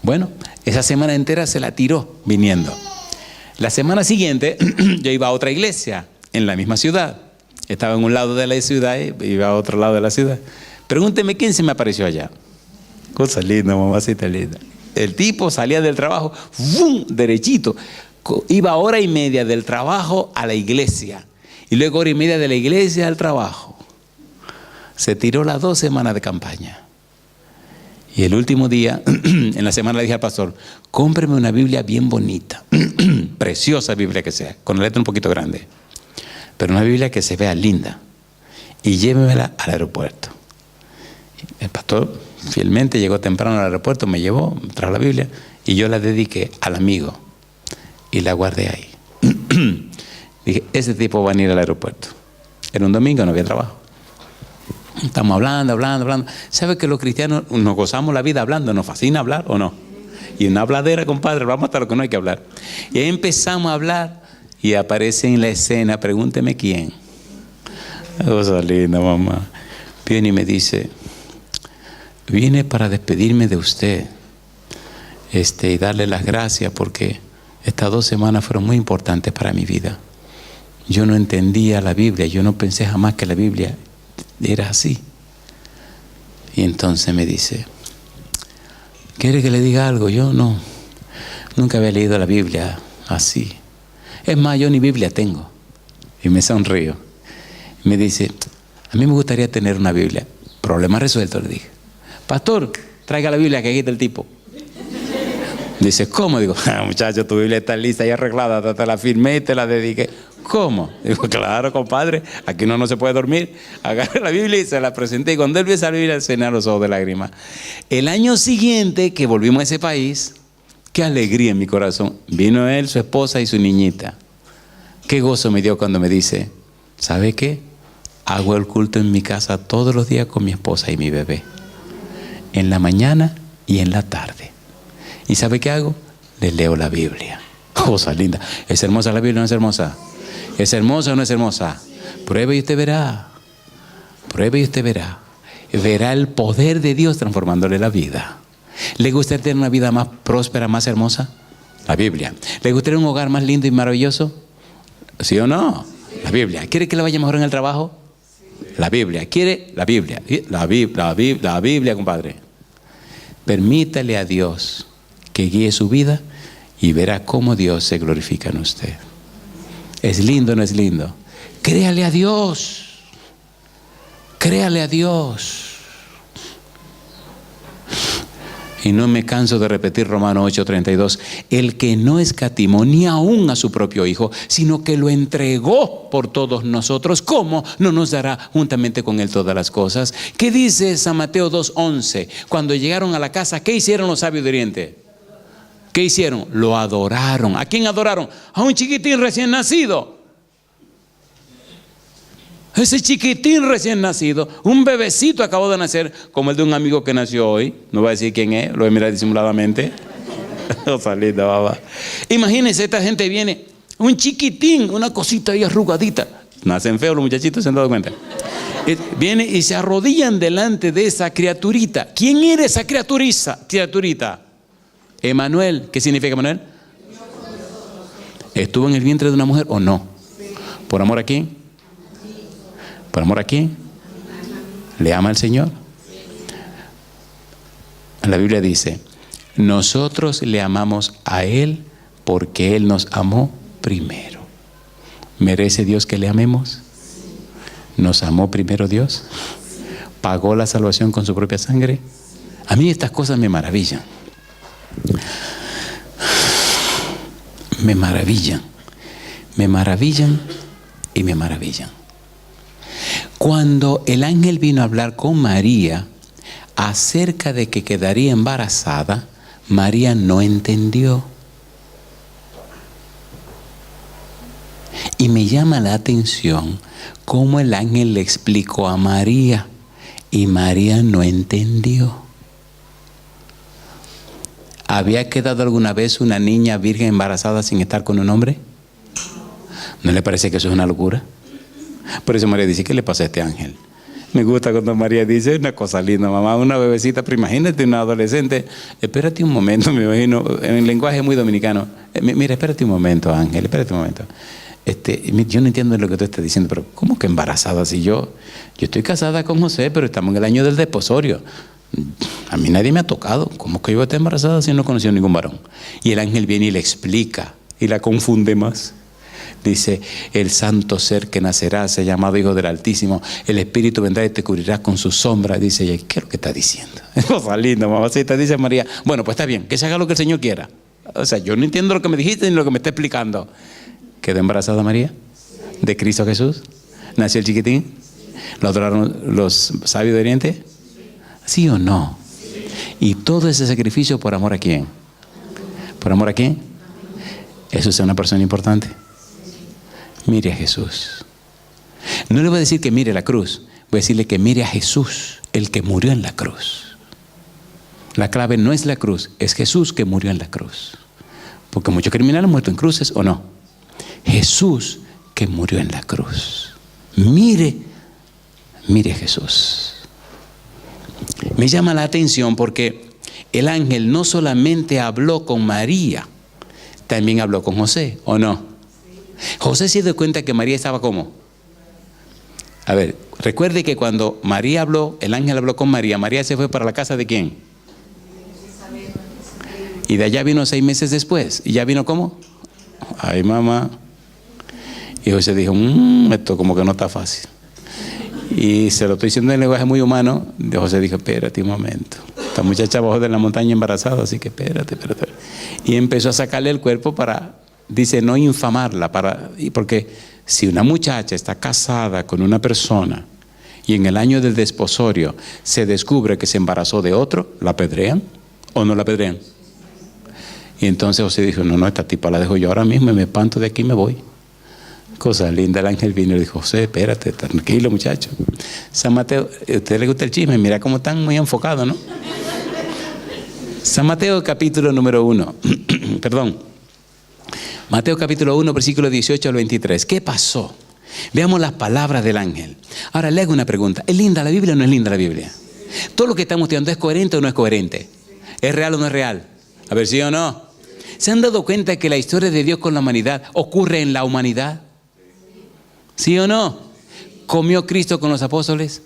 Bueno, esa semana entera se la tiró viniendo. La semana siguiente, yo iba a otra iglesia en la misma ciudad. Estaba en un lado de la ciudad y iba a otro lado de la ciudad. Pregúnteme quién se me apareció allá. Cosa linda, mamacita linda. El tipo salía del trabajo, ¡bum!, derechito. Iba hora y media del trabajo a la iglesia. Y luego hora y media de la iglesia al trabajo. Se tiró las 2 semanas de campaña. Y el último día, en la semana le dije al pastor, cómpreme una Biblia bien bonita. Preciosa Biblia que sea, con la letra un poquito grande. Pero una Biblia que se vea linda. Y llévemela al aeropuerto. El pastor fielmente llegó temprano al aeropuerto, me llevó, me trajo la Biblia y yo la dediqué al amigo y la guardé ahí. Dije, ese tipo va a ir al aeropuerto. Era un domingo, no había trabajo. Estamos hablando. ¿Sabe que los cristianos nos gozamos la vida hablando? ¿Nos fascina hablar o no? Y una habladera, compadre, vamos hasta lo que no hay que hablar. Y ahí empezamos a hablar y aparece en la escena, pregúnteme quién. Cosa linda, mamá. Viene y me dice, vine para despedirme de usted y darle las gracias porque estas 2 semanas fueron muy importantes para mi vida. Yo no entendía la Biblia, yo no pensé jamás que la Biblia era así. Y entonces me dice, ¿quiere que le diga algo? Yo nunca había leído la Biblia así. Es más, yo ni Biblia tengo. Y me sonrío. Me dice, a mí me gustaría tener una Biblia. Problema resuelto, le dije. Pastor, traiga la Biblia que aquí está el tipo. Dice, ¿cómo? Digo, muchacho, tu Biblia está lista y arreglada, te la firmé y te la dediqué. ¿Cómo? Digo, claro, compadre, aquí uno no se puede dormir. Agarré la Biblia y se la presenté. Y cuando él vio esa Biblia, se llenaron los ojos de lágrimas. El año siguiente que volvimos a ese país, qué alegría en mi corazón. Vino él, su esposa y su niñita. Qué gozo me dio cuando me dice, ¿sabe qué? Hago el culto en mi casa todos los días con mi esposa y mi bebé. En la mañana y en la tarde. ¿Y sabe qué hago? Le leo la Biblia. Cosa linda. ¿Es hermosa la Biblia o no es hermosa? ¿Es hermosa o no es hermosa? Pruebe y usted verá. Pruebe y usted verá. Verá el poder de Dios transformándole la vida. ¿Le gustaría tener una vida más próspera, más hermosa? La Biblia. ¿Le gustaría un hogar más lindo y maravilloso? ¿Sí o no? La Biblia. ¿Quiere que le vaya mejor en el trabajo? La Biblia. ¿Quiere? La Biblia. La Biblia, compadre. Permítale a Dios que guíe su vida y verá cómo Dios se glorifica en usted. ¿Es lindo o no es lindo? Créale a Dios. Créale a Dios. Y no me canso de repetir Romanos 8:32. El que no escatimó ni aún a su propio Hijo, sino que lo entregó por todos nosotros, ¿cómo no nos dará juntamente con él todas las cosas? ¿Qué dice San Mateo 2:11? Cuando llegaron a la casa, ¿qué hicieron los sabios de Oriente? ¿Qué hicieron? Lo adoraron. ¿A quién adoraron? A un chiquitín recién nacido. Ese chiquitín recién nacido, un bebecito acabó de nacer, como el de un amigo que nació hoy. No voy a decir quién es, lo voy a mirar disimuladamente. Salida, baba. Imagínense, esta gente viene, un chiquitín, una cosita ahí arrugadita. Nacen feos los muchachitos, ¿se han dado cuenta? Viene y se arrodillan delante de esa criaturita. ¿Quién era esa criaturita? Emanuel. ¿Qué significa Emanuel? ¿Estuvo en el vientre de una mujer o no? ¿Por amor a quién? ¿Por amor a quién? ¿Le ama al Señor? La Biblia dice, nosotros le amamos a Él porque Él nos amó primero. ¿Merece Dios que le amemos? ¿Nos amó primero Dios? ¿Pagó la salvación con su propia sangre? A mí estas cosas me maravillan. Me maravillan. Me maravillan y me maravillan. Cuando el ángel vino a hablar con María acerca de que quedaría embarazada, María no entendió. Y me llama la atención cómo el ángel le explicó a María y María no entendió. ¿Había quedado alguna vez una niña virgen embarazada sin estar con un hombre? ¿No le parece que eso es una locura? Por eso María dice, ¿qué le pasa a este ángel? Me gusta cuando María dice una cosa linda, mamá, una bebecita, pero imagínate una adolescente. Espérate un momento, me imagino, en el lenguaje muy dominicano. Mira, espérate un momento, ángel, espérate un momento. Yo no entiendo lo que tú estás diciendo, pero ¿cómo que embarazada? Si yo estoy casada con José, pero estamos en el año del desposorio. A mí nadie me ha tocado. ¿Cómo que yo voy a estar embarazada si no he conocido a ningún varón? Y el ángel viene y le explica y la confunde más. Dice, el santo ser que nacerá se llamado Hijo del Altísimo, el Espíritu vendrá y te cubrirá con su sombra. Dice ella, ¿qué es lo que está diciendo? Es cosa linda, mamacita. Dice María, bueno, pues está bien, que se haga lo que el Señor quiera. O sea, yo no entiendo lo que me dijiste ni lo que me está explicando. ¿Quedó embarazada María? ¿De Cristo Jesús? ¿Nació el chiquitín? ¿Lo adoraron los sabios de Oriente? ¿Sí o no? Y todo ese sacrificio, ¿por amor a quién? ¿Por amor a quién? Eso es una persona importante. Mire a Jesús. No le voy a decir que mire la cruz, voy a decirle que mire a Jesús, el que murió en la cruz. La clave no es la cruz, es Jesús que murió en la cruz. Porque muchos criminales han muerto en cruces, ¿o no? Jesús que murió en la cruz. Mire a Jesús. Me llama la atención porque el ángel no solamente habló con María, también habló con José, ¿o no? José se dio cuenta que María estaba ¿cómo? A ver, recuerde que cuando María habló, el ángel habló con María, María se fue para la casa de ¿quién? Y de allá vino 6 meses después. ¿Y ya vino cómo? Ay, mamá. Y José dijo, esto como que no está fácil. Y se lo estoy diciendo en lenguaje muy humano. José dijo, espérate un momento. Esta muchacha bajó de la montaña embarazada, así que espérate. Y empezó a sacarle el cuerpo para, dice, no infamarla. Porque si una muchacha está casada con una persona y en el año del desposorio se descubre que se embarazó de otro, ¿la apedrean o no la apedrean? Y entonces José dijo, no, esta tipa la dejo yo ahora mismo y me espanto de aquí y me voy. Cosa linda. El ángel vino y le dijo, José, espérate, tranquilo muchacho. San Mateo, ¿a usted le gusta el chisme? Mira cómo están muy enfocados, ¿no? San Mateo capítulo número 1. Perdón. Mateo capítulo 1, versículo 18 al 23. ¿Qué pasó? Veamos las palabras del ángel. Ahora le hago una pregunta. ¿Es linda la Biblia o no es linda la Biblia? ¿Todo lo que estamos estudiando es coherente o no es coherente? ¿Es real o no es real? A ver, ¿sí o no? ¿Se han dado cuenta que la historia de Dios con la humanidad ocurre en la humanidad? ¿Sí o no? ¿Comió Cristo con los apóstoles?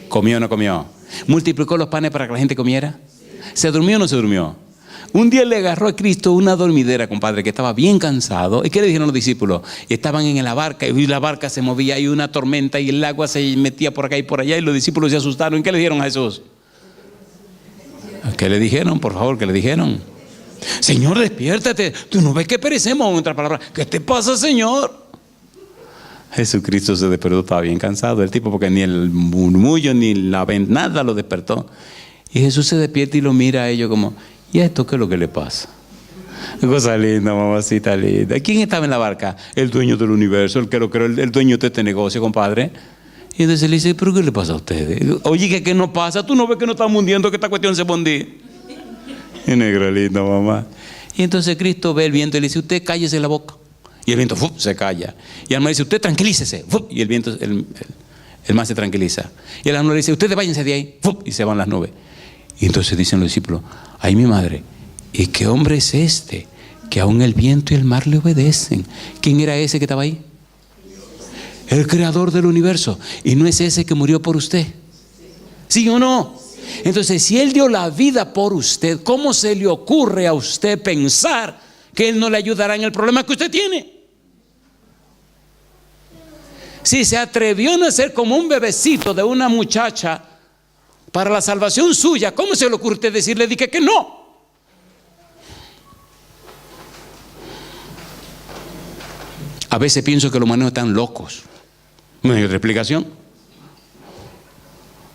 ¿Comió o no comió? ¿Multiplicó los panes para que la gente comiera? ¿Se durmió o no se durmió? Un día le agarró a Cristo una dormidera, compadre, que estaba bien cansado. ¿Y qué le dijeron los discípulos? Estaban en la barca y la barca se movía y una tormenta y el agua se metía por acá y por allá y los discípulos se asustaron. ¿Y qué le dijeron a Jesús? ¿Qué le dijeron? Por favor, ¿qué le dijeron? Señor, despiértate. ¿Tú no ves que perecemos? En otras palabras, ¿qué te pasa, Señor? Jesucristo se despertó, estaba bien cansado el tipo, porque ni el murmullo ni la nada lo despertó. Y Jesús se despierta y lo mira a ellos como, ¿y a esto qué es lo que le pasa? Cosa linda, mamacita linda. ¿Quién estaba en la barca? El dueño del universo, el que lo creó, el dueño de este negocio, compadre. Y entonces le dice, ¿pero qué le pasa a ustedes? Oye, ¿qué nos pasa? ¿Tú no ves que nos estamos hundiendo, que esta cuestión se hundí? Y negra linda, mamá. Y entonces Cristo ve el viento y le dice, usted cállese la boca. Y el viento se calla. Y el mar dice, usted tranquilícese. Y el viento, el mar se tranquiliza. Y el alma le dice, ustedes váyanse de ahí. Y se van las nubes. Y entonces dicen los discípulos, ay mi madre, ¿y qué hombre es este que aún el viento y el mar le obedecen. ¿Quién era ese que estaba ahí? El creador del universo. ¿Y no es ese que murió por usted? ¿Sí o no? Entonces, si Él dio la vida por usted, ¿cómo se le ocurre a usted pensar que Él no le ayudará en el problema que usted tiene? Si se atrevió a nacer como un bebecito de una muchacha para la salvación suya, ¿cómo se le ocurre a usted decirle que no? A veces pienso que los humanos están locos. ¿No hay otra explicación?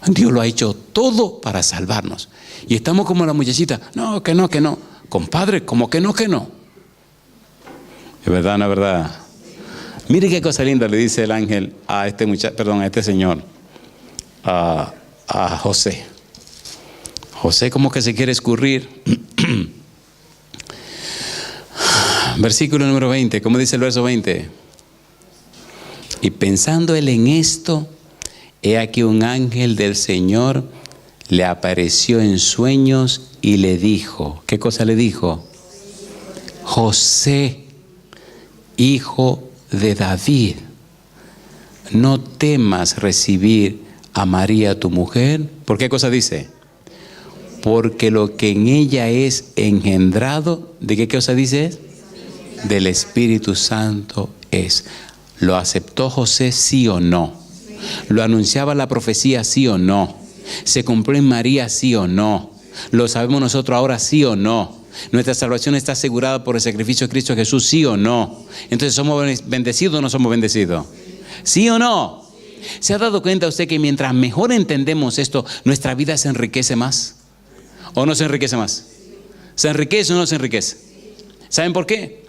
Dios lo ha hecho todo para salvarnos. Y estamos como la muchachita. No, que no, que no. Compadre, como que no, que no. Es verdad, no es verdad. Mire qué cosa linda le dice el ángel a este señor, a José. José como que se quiere escurrir. Versículo número 20, ¿cómo dice el verso 20? Y pensando él en esto, he aquí un ángel del Señor le apareció en sueños y le dijo, ¿qué cosa le dijo? José, hijo de David, no temas recibir a María tu mujer. ¿Por qué cosa dice? Porque lo que en ella es engendrado, ¿de qué cosa dice? Del Espíritu Santo es. ¿Lo aceptó José, sí o no? ¿Lo anunciaba la profecía, sí o no? ¿Se cumplió en María, sí o no? ¿Lo sabemos nosotros ahora, sí o no? ¿Nuestra salvación está asegurada por el sacrificio de Cristo Jesús, sí o no? Entonces, ¿somos bendecidos o no somos bendecidos? ¿Sí o no? ¿Se ha dado cuenta usted que mientras mejor entendemos esto, nuestra vida se enriquece más? ¿O no se enriquece más? ¿Se enriquece o no se enriquece? ¿Saben por qué?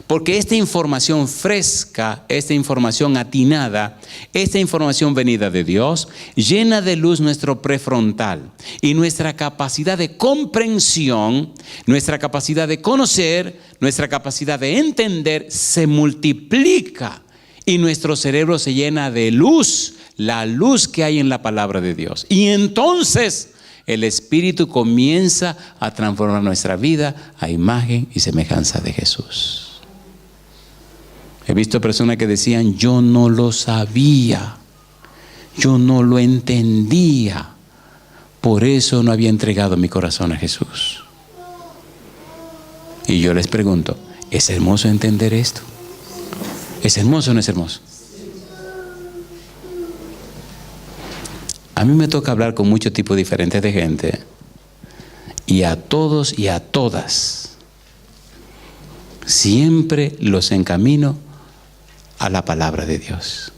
Porque esta información fresca, esta información atinada, esta información venida de Dios, llena de luz nuestro prefrontal y nuestra capacidad de comprensión, nuestra capacidad de conocer, nuestra capacidad de entender se multiplica y nuestro cerebro se llena de luz, la luz que hay en la palabra de Dios. Y entonces el Espíritu comienza a transformar nuestra vida a imagen y semejanza de Jesús. He visto personas que decían, yo no lo sabía, yo no lo entendía, por eso no había entregado mi corazón a Jesús. Y yo les pregunto, ¿es hermoso entender esto? ¿Es hermoso o no es hermoso? A mí me toca hablar con muchos tipos diferentes de gente, y a todos y a todas siempre los encamino a la palabra de Dios.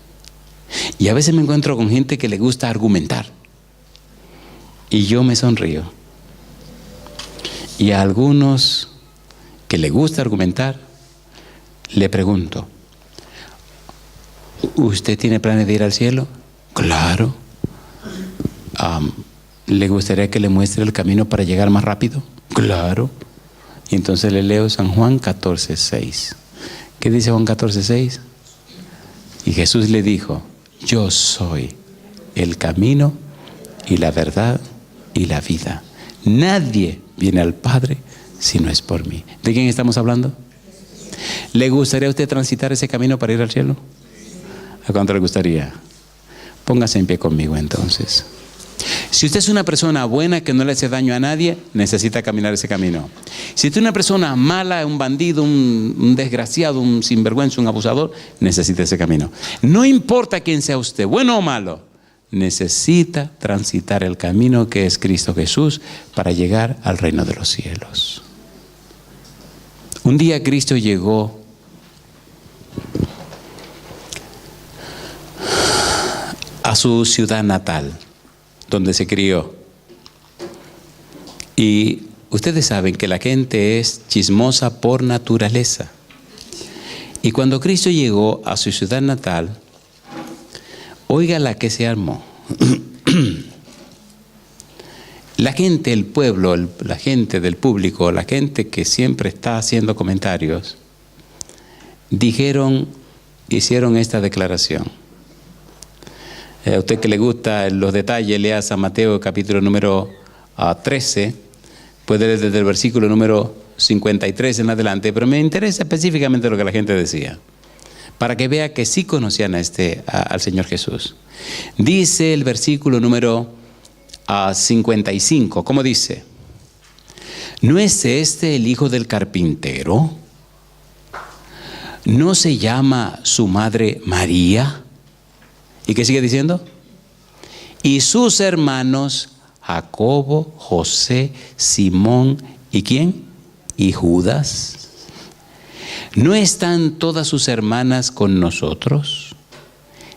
Y a veces me encuentro con gente que le gusta argumentar y yo me sonrío. Y a algunos que le gusta argumentar le pregunto, ¿usted tiene planes de ir al cielo? Claro. ¿Le gustaría que le muestre el camino para llegar más rápido? Claro. Y entonces le leo San Juan 14:6. ¿Qué dice Juan 14:6? Y Jesús le dijo, yo soy el camino y la verdad y la vida. Nadie viene al Padre si no es por mí. ¿De quién estamos hablando? ¿Le gustaría a usted transitar ese camino para ir al cielo? ¿A cuánto le gustaría? Póngase en pie conmigo entonces. Si usted es una persona buena que no le hace daño a nadie, necesita caminar ese camino. Si usted es una persona mala, un bandido, un desgraciado, un sinvergüenza, un abusador, necesita ese camino. No importa quién sea usted, bueno o malo, necesita transitar el camino que es Cristo Jesús para llegar al reino de los cielos. Un día Cristo llegó a su ciudad natal, donde se crió. Y ustedes saben que la gente es chismosa por naturaleza. Y cuando Cristo llegó a su ciudad natal, oiga la que se armó. La gente, el pueblo, la gente del público, la gente que siempre está haciendo comentarios, hicieron esta declaración. A usted que le gusta los detalles, lea San Mateo capítulo número 13, puede leer desde el versículo número 53 en adelante, pero me interesa específicamente lo que la gente decía, para que vea que sí conocían al Señor Jesús. Dice el versículo número 55, ¿cómo dice? ¿No es este el hijo del carpintero? ¿No se llama su madre María? ¿Y qué sigue diciendo? Y sus hermanos Jacobo, José, Simón, ¿y quién? Y Judas. ¿No están todas sus hermanas con nosotros?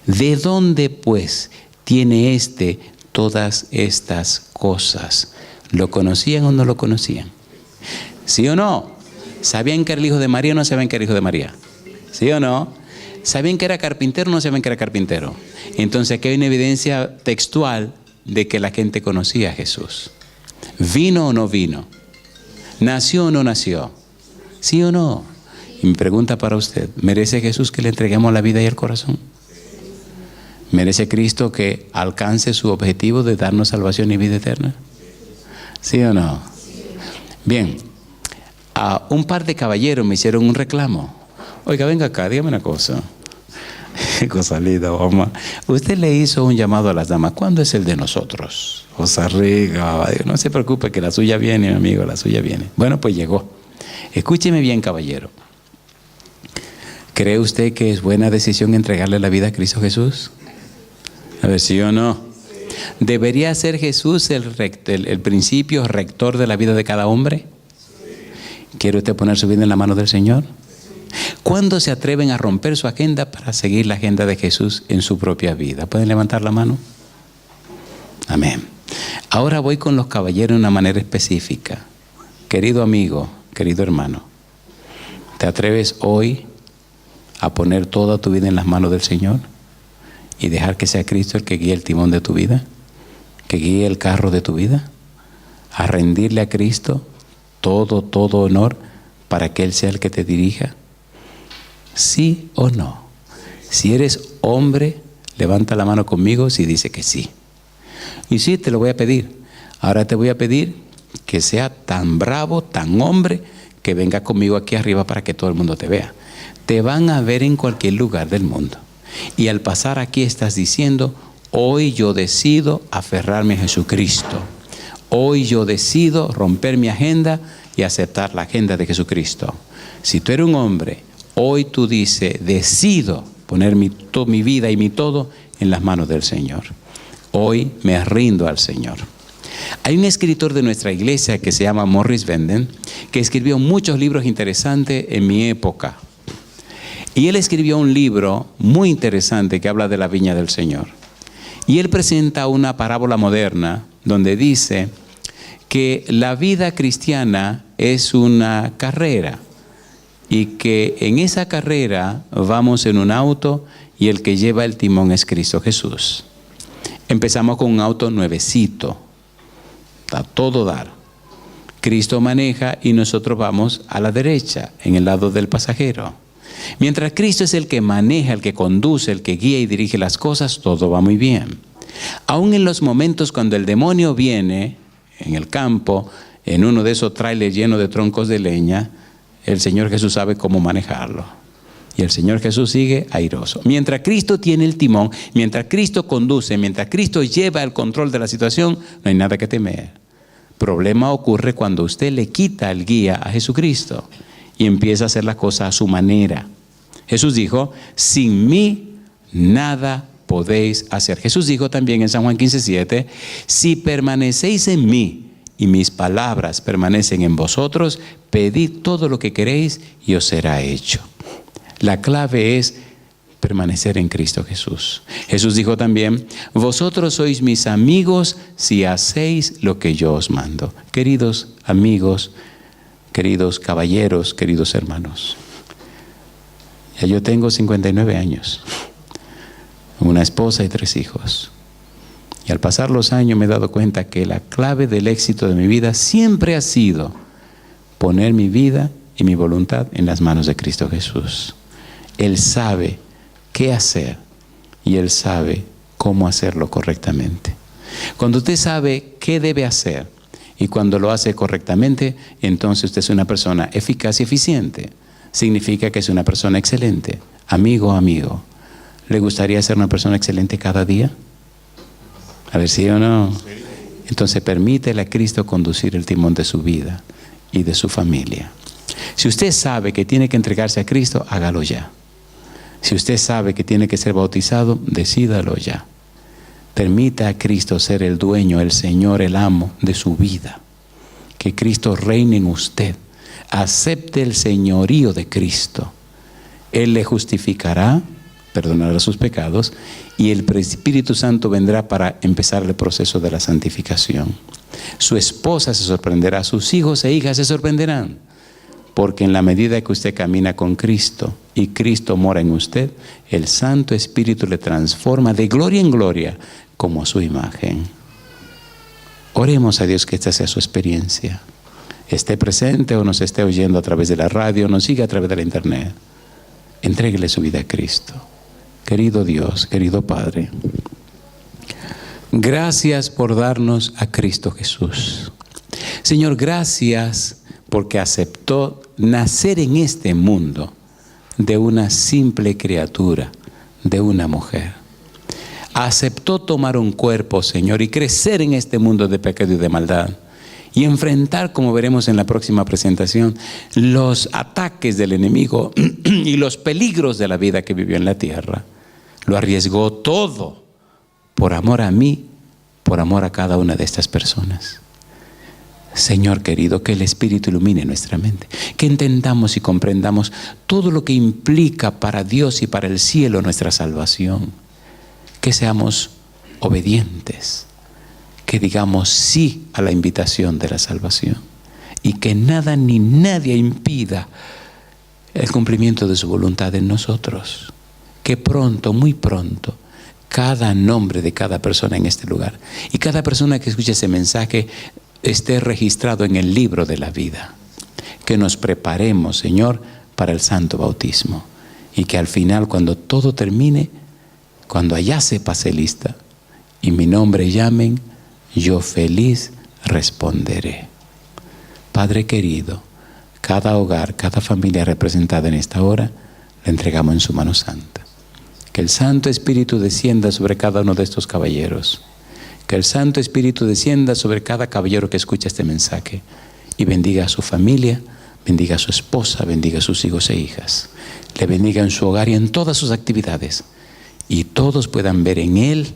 ¿De dónde pues tiene todas estas cosas? ¿Lo conocían o no lo conocían? ¿Sí o no? ¿Sabían que era el hijo de María o no sabían que era el hijo de María? ¿Sí o no? ¿Sabían que era carpintero o no sabían que era carpintero? Entonces aquí hay una evidencia textual de que la gente conocía a Jesús. ¿Vino o no vino? ¿Nació o no nació? ¿Sí o no? Y mi pregunta para usted, ¿merece Jesús que le entreguemos la vida y el corazón? ¿Merece Cristo que alcance su objetivo de darnos salvación y vida eterna? ¿Sí o no? Bien, un par de caballeros me hicieron un reclamo. Oiga, venga acá, dígame una cosa. Cosa linda, mamá. Usted le hizo un llamado a las damas. ¿Cuándo es el de nosotros? Cosa rica. No se preocupe que la suya viene, mi amigo, la suya viene. Bueno, pues llegó. Escúcheme bien, caballero. ¿Cree usted que es buena decisión entregarle la vida a Cristo Jesús? A ver, ¿sí o no? ¿Debería ser Jesús el principio rector de la vida de cada hombre? ¿Quiere usted poner su vida en la mano del Señor? ¿Cuándo se atreven a romper su agenda para seguir la agenda de Jesús en su propia vida? ¿Pueden levantar la mano? Amén. Ahora voy con los caballeros de una manera específica. Querido amigo, querido hermano, ¿te atreves hoy a poner toda tu vida en las manos del Señor y dejar que sea Cristo el que guíe el timón de tu vida, que guíe el carro de tu vida? ¿A rendirle a Cristo todo honor para que Él sea el que te dirija? ¿Sí o no? Si eres hombre, levanta la mano conmigo si dice que sí. Y sí, te lo voy a pedir. Ahora te voy a pedir que sea tan bravo, tan hombre, que venga conmigo aquí arriba para que todo el mundo te vea. Te van a ver en cualquier lugar del mundo. Y al pasar aquí estás diciendo, hoy yo decido aferrarme a Jesucristo. Hoy yo decido romper mi agenda y aceptar la agenda de Jesucristo. Si tú eres un hombre, hoy tú dices, decido poner mi vida y mi todo en las manos del Señor. Hoy me rindo al Señor. Hay un escritor de nuestra iglesia que se llama Morris Venden, que escribió muchos libros interesantes en mi época. Y él escribió un libro muy interesante que habla de la viña del Señor. Y él presenta una parábola moderna donde dice que la vida cristiana es una carrera y que en esa carrera vamos en un auto y el que lleva el timón es Cristo Jesús. Empezamos con un auto nuevecito, a todo dar. Cristo maneja y nosotros vamos a la derecha, en el lado del pasajero. Mientras Cristo es el que maneja, el que conduce, el que guía y dirige las cosas, todo va muy bien. Aún en los momentos cuando el demonio viene en el campo, en uno de esos trailers llenos de troncos de leña, el Señor Jesús sabe cómo manejarlo. Y el Señor Jesús sigue airoso. Mientras Cristo tiene el timón, mientras Cristo conduce, mientras Cristo lleva el control de la situación, no hay nada que temer. Problema ocurre cuando usted le quita el guía a Jesucristo y empieza a hacer las cosas a su manera. Jesús dijo, sin mí nada podéis hacer. Jesús dijo también en San Juan 15:7, si permanecéis en mí y mis palabras permanecen en vosotros, pedid todo lo que queréis y os será hecho. La clave es permanecer en Cristo Jesús. Jesús dijo también, vosotros sois mis amigos si hacéis lo que yo os mando. Queridos amigos, queridos caballeros, queridos hermanos, ya yo tengo 59 años, una esposa y 3 hijos. Y al pasar los años me he dado cuenta que la clave del éxito de mi vida siempre ha sido poner mi vida y mi voluntad en las manos de Cristo Jesús. Él sabe qué hacer y Él sabe cómo hacerlo correctamente. Cuando usted sabe qué debe hacer Y cuando lo hace correctamente, entonces usted es una persona eficaz y eficiente. Significa que es una persona excelente. Amigo, amigo, ¿le gustaría ser una persona excelente cada día? A ver, ¿sí o no? Entonces permítele a Cristo conducir el timón de su vida y de su familia. Si usted sabe que tiene que entregarse a Cristo, hágalo ya. Si usted sabe que tiene que ser bautizado, decídalo ya. Permita a Cristo ser el dueño, el Señor, el amo de su vida. Que Cristo reine en usted. Acepte el señorío de Cristo. Él le justificará, perdonará sus pecados, y el Espíritu Santo vendrá para empezar el proceso de la santificación. Su esposa se sorprenderá, sus hijos e hijas se sorprenderán, porque en la medida que usted camina con Cristo y Cristo mora en usted, el Santo Espíritu le transforma de gloria en gloria como a su imagen. Oremos a Dios que esta sea su experiencia. Esté presente o nos esté oyendo a través de la radio, nos siga a través de la internet. Entréguele su vida a Cristo. Querido Dios, querido Padre, gracias por darnos a Cristo Jesús. Señor, gracias porque aceptó nacer en este mundo de una simple criatura, de una mujer. Aceptó tomar un cuerpo, Señor, y crecer en este mundo de pecado y de maldad. Y enfrentar, como veremos en la próxima presentación, los ataques del enemigo y los peligros de la vida que vivió en la tierra. Lo arriesgó todo por amor a mí, por amor a cada una de estas personas. Señor querido, que el Espíritu ilumine nuestra mente, que entendamos y comprendamos todo lo que implica para Dios y para el cielo nuestra salvación. Que seamos obedientes, que digamos sí a la invitación de la salvación y que nada ni nadie impida el cumplimiento de su voluntad en nosotros. Que pronto, muy pronto, cada nombre de cada persona en este lugar y cada persona que escuche ese mensaje esté registrado en el libro de la vida. Que nos preparemos, Señor, para el santo bautismo y que al final, cuando todo termine, cuando allá se pase lista y mi nombre llamen, yo feliz responderé. Padre querido, cada hogar, cada familia representada en esta hora, la entregamos en su mano santa. Que el Santo Espíritu descienda sobre cada uno de estos caballeros. Que el Santo Espíritu descienda sobre cada caballero que escucha este mensaje y bendiga a su familia, bendiga a su esposa, bendiga a sus hijos e hijas. Le bendiga en su hogar y en todas sus actividades. Y todos puedan ver en Él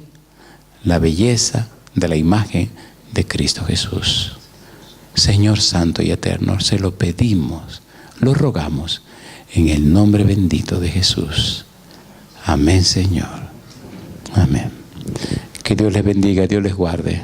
la belleza de la imagen de Cristo Jesús. Señor Santo y Eterno, se lo pedimos, lo rogamos, en el nombre bendito de Jesús. Amén, Señor. Amén. Que Dios les bendiga, Dios les guarde.